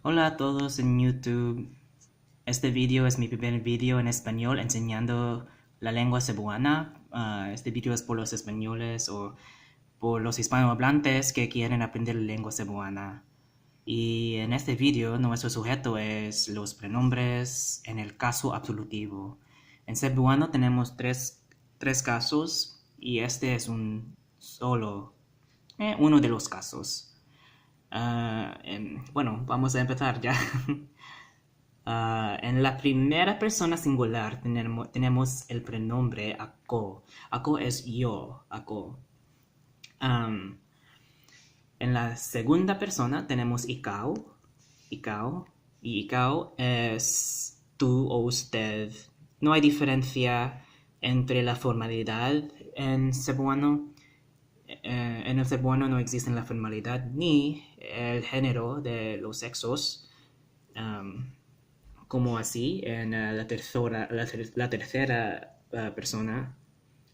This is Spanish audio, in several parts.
Hola a todos en YouTube. Este video es mi primer video en español enseñando la lengua cebuana. Este video es por los españoles o por los hispanohablantes que quieren aprender la lengua cebuana. Y en este video nuestro sujeto es los pronombres en el caso absolutivo. En cebuano tenemos tres casos y este es uno de los casos. Bueno, vamos a empezar ya. En la primera persona singular tenemos el pronombre ako. Ako es yo, ako. En la segunda persona tenemos ikaw, ikaw. Y ikaw es tú o usted. No hay diferencia entre la formalidad en cebuano. En el cebuano no existe la formalidad ni el género de los sexos. Como así en la tercera persona.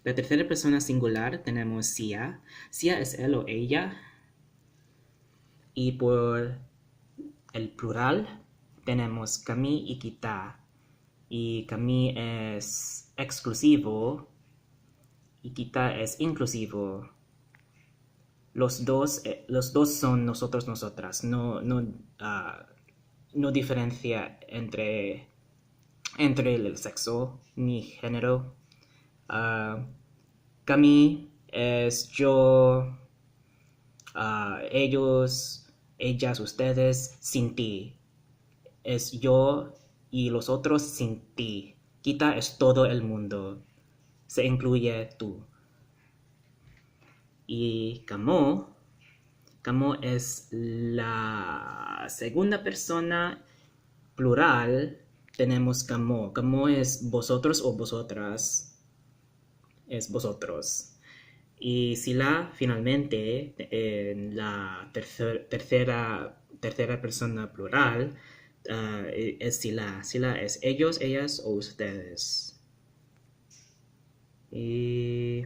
La tercera persona singular tenemos sia. Sia es él o ella. Y por el plural tenemos kami y kita. Y kami es exclusivo y kita es inclusivo. Los dos son nosotros, nosotras. No diferencia entre el sexo ni género. Kami es yo, ellos, ellas, ustedes, sin ti. Es yo y los otros sin ti. Kita es todo el mundo. Se incluye tú. Y kamo es la segunda persona plural. Tenemos kamo. Kamo es vosotros o vosotras. Es vosotros. Y sila finalmente en la tercera persona plural es sila. Sila es ellos, ellas o ustedes. Y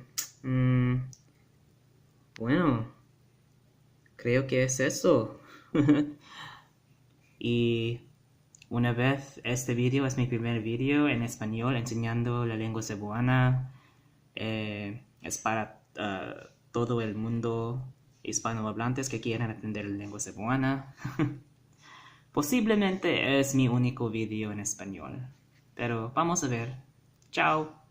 bueno, creo que es eso. Y una vez este video es mi primer video en español enseñando la lengua cebuana. Es para todo el mundo hispanohablantes que quieran aprender la lengua cebuana. Posiblemente es mi único video en español. Pero vamos a ver. Chao.